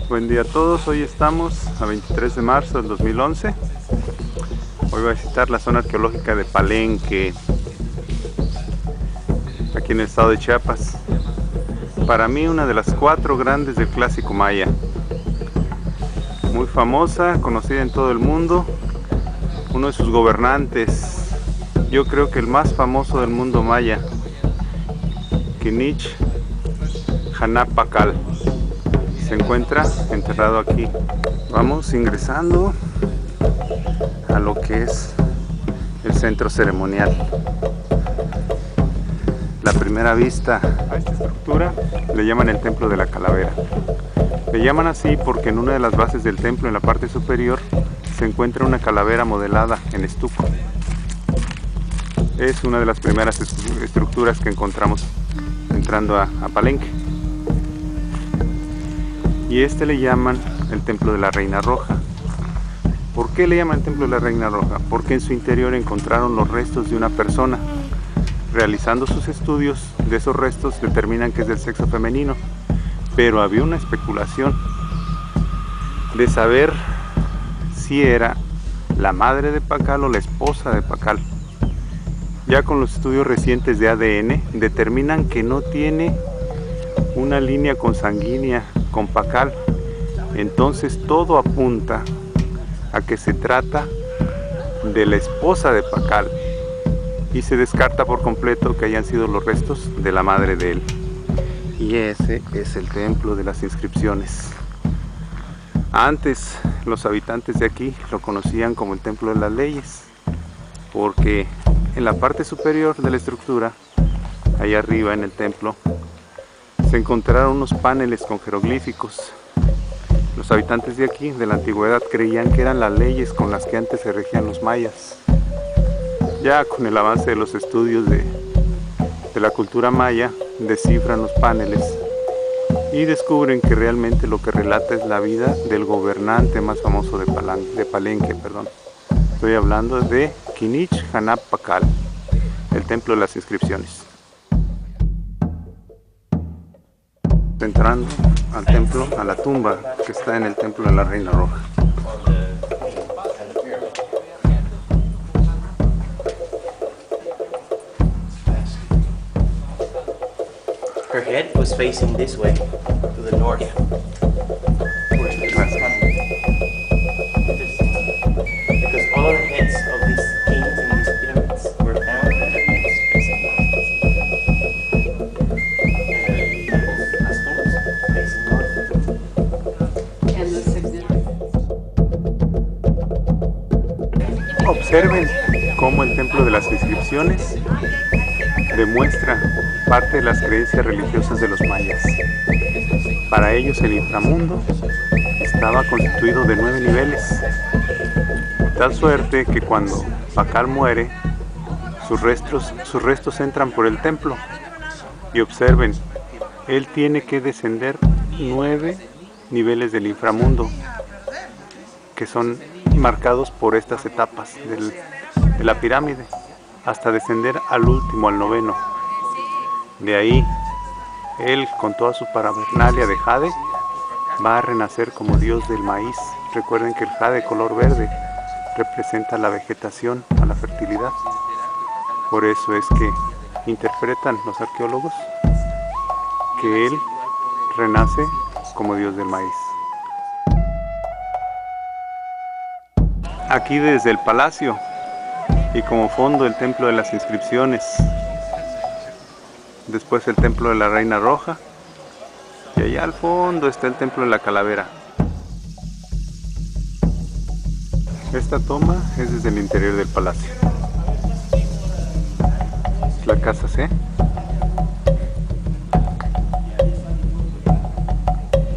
Buen día a todos, hoy estamos a 23 de marzo del 2011. Hoy voy a visitar la zona arqueológica de Palenque, aquí en el estado de Chiapas. Para mí una de las 4 grandes del clásico maya. Muy famosa, conocida en todo el mundo. Uno de sus gobernantes, yo creo que el más famoso del mundo maya, Kinich Hanap Pakal. Se encuentra enterrado aquí. Vamos ingresando a lo que es el centro ceremonial. La primera vista a esta estructura le llaman el templo de la calavera. Le llaman así porque en una de las bases del templo, en la parte superior, se encuentra una calavera modelada en estuco. Es una de las primeras estructuras que encontramos entrando a Palenque. Y le llaman el templo de la Reina Roja. ¿Por qué le llaman el templo de la Reina Roja? Porque en su interior encontraron los restos de una persona. Realizando sus estudios de esos restos determinan que es del sexo femenino, pero había una especulación de saber si era la madre de Pakal o la esposa de Pakal. Ya con los estudios recientes de ADN determinan que no tiene una línea consanguínea con Pakal, entonces todo apunta a que se trata de la esposa de Pakal y se descarta por completo que hayan sido los restos de la madre de él. Y ese es el templo de las inscripciones. Antes los habitantes de aquí lo conocían como el templo de las leyes, porque en la parte superior de la estructura, ahí arriba en el templo, se encontraron unos paneles con jeroglíficos. Los habitantes de aquí, de la antigüedad, creían que eran las leyes con las que antes se regían los mayas. Ya con el avance de los estudios de la cultura maya, descifran los paneles y descubren que realmente lo que relata es la vida del gobernante más famoso de Palenque. Estoy hablando de Kinich Hanap Pakal, el templo de las inscripciones. Entrando al templo, a la tumba que está en el templo de la Reina Roja. Her head was facing this way, to the north. Because all of the heads of these kings in these pyramids were found and their heads facing north. Observen cómo el templo de las inscripciones demuestra parte de las creencias religiosas de los mayas. Para ellos el inframundo estaba constituido de 9 niveles, tal suerte que cuando Pakal muere, sus restos entran por el templo. Y observen, él tiene que descender 9 niveles del inframundo, que son marcados por estas etapas de la pirámide, hasta descender al último, al 9º. De ahí, él con toda su parafernalia de jade va a renacer como dios del maíz. Recuerden que el jade color verde representa la vegetación, a la fertilidad. Por eso es que interpretan los arqueólogos que él renace como dios del maíz. Aquí desde el palacio y como fondo el templo de las inscripciones, después el templo de la Reina Roja y allá al fondo está el templo de la calavera. Esta toma es desde el interior del palacio. Es la casa C.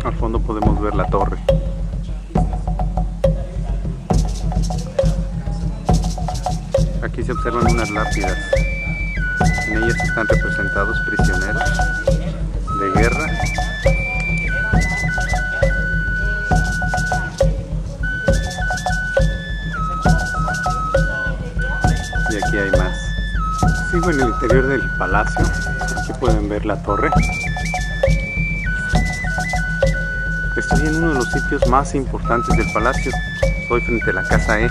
Al fondo podemos ver la torre. Aquí se observan unas lápidas. En ellas están representados prisioneros de guerra. Y aquí hay más. Sigo en el interior del palacio. Aquí pueden ver la torre. Estoy en uno de los sitios más importantes del palacio. Estoy frente a la Casa E.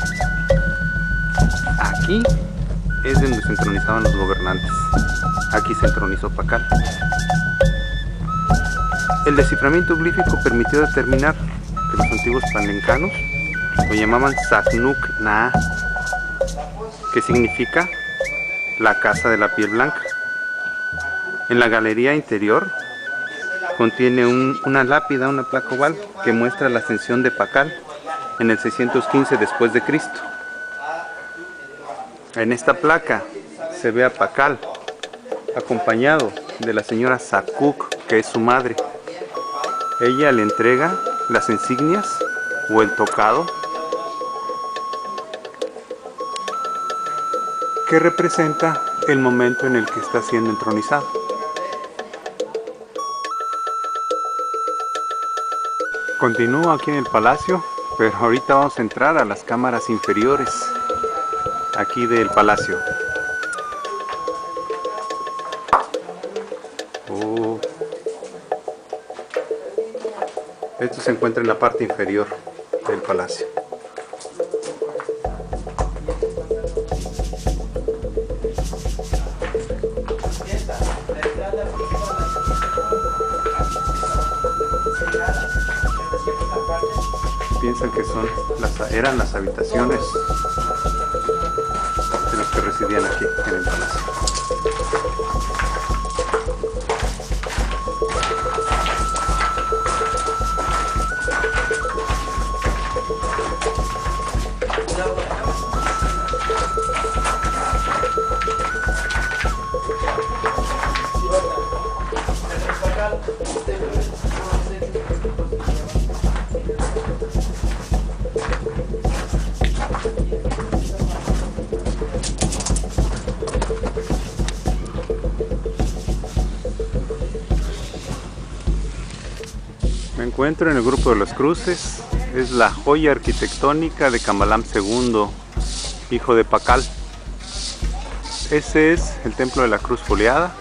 Aquí es donde se entronizaban los gobernantes. Aquí se entronizó Pakal. El desciframiento glífico permitió determinar que los antiguos palencanos lo llamaban Saknuk Naa, que significa la casa de la piel blanca. En la galería interior contiene una lápida, una placa oval que muestra la ascensión de Pakal en el 615 después de Cristo. En esta placa se ve a Pakal acompañado de la señora Sakuk, que es su madre. Ella le entrega las insignias o el tocado que representa el momento en el que está siendo entronizado. Continúo aquí en el palacio, pero ahorita vamos a entrar a las cámaras inferiores aquí del palacio. Esto se encuentra en la parte inferior del palacio. Piensan que eran las habitaciones de los que residían aquí en el palacio. Me encuentro en el grupo de las cruces. Es la joya arquitectónica de Kambhalam II, hijo de Pakal. Ese es el templo de la cruz foliada.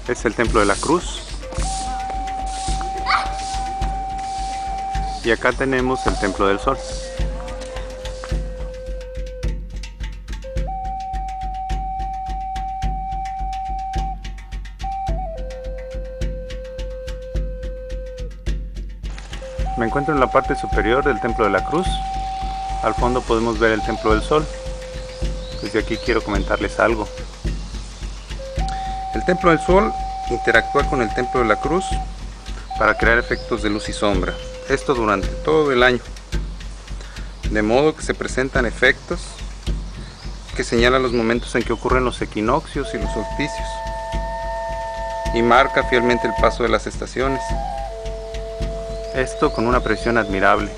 Es el templo de la cruz. Y acá tenemos el templo del sol. Me encuentro en la parte superior del templo de la cruz. Al fondo podemos ver el templo del sol. Desde aquí quiero comentarles algo. El templo del sol interactúa con el templo de la cruz para crear efectos de luz y sombra. Esto durante todo el año. De modo que se presentan efectos que señalan los momentos en que ocurren los equinoccios y los solsticios. Y marca fielmente el paso de las estaciones. Esto con una precisión admirable.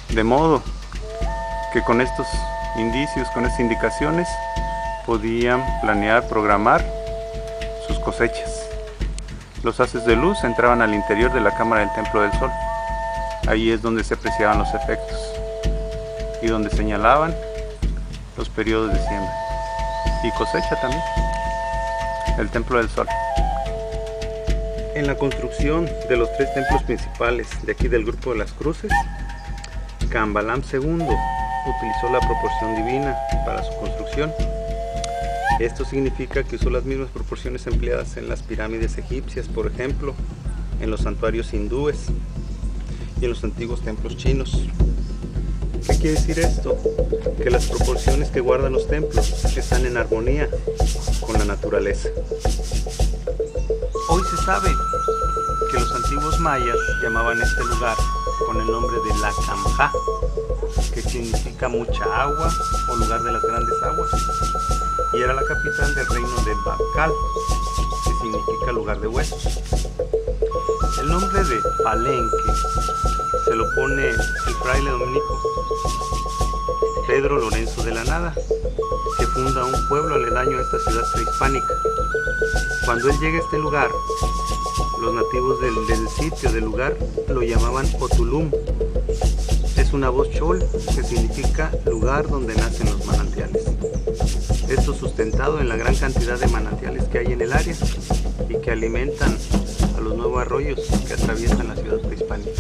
De modo que con estos indicios, con estas indicaciones, podían planear, programar sus cosechas. Los haces de luz entraban al interior de la cámara del templo del sol. Ahí es donde se apreciaban los efectos y donde señalaban los periodos de siembra y cosecha también. El templo del sol. En la construcción de los tres templos principales de aquí del grupo de las cruces, Kambhalam II utilizó la proporción divina para su construcción. Esto significa que usó las mismas proporciones empleadas en las pirámides egipcias, por ejemplo, en los santuarios hindúes y en los antiguos templos chinos. ¿Qué quiere decir esto? Que las proporciones que guardan los templos están en armonía con la naturaleza. Hoy se sabe que los antiguos mayas llamaban este lugar con el nombre de La Camja, que significa mucha agua o lugar de las grandes aguas, y era la capital del reino de Pakal, que significa lugar de huesos. El nombre de Palenque se lo pone el fraile dominico Pedro Lorenzo de la Nada, que funda un pueblo aledaño a esta ciudad prehispánica. Cuando él llega a este lugar, los nativos del sitio, del lugar, lo llamaban Otulum. Es una voz chol que significa lugar donde nacen los manantiales. Esto sustentado en la gran cantidad de manantiales que hay en el área y que alimentan arroyos que atraviesan la ciudad prehispánica.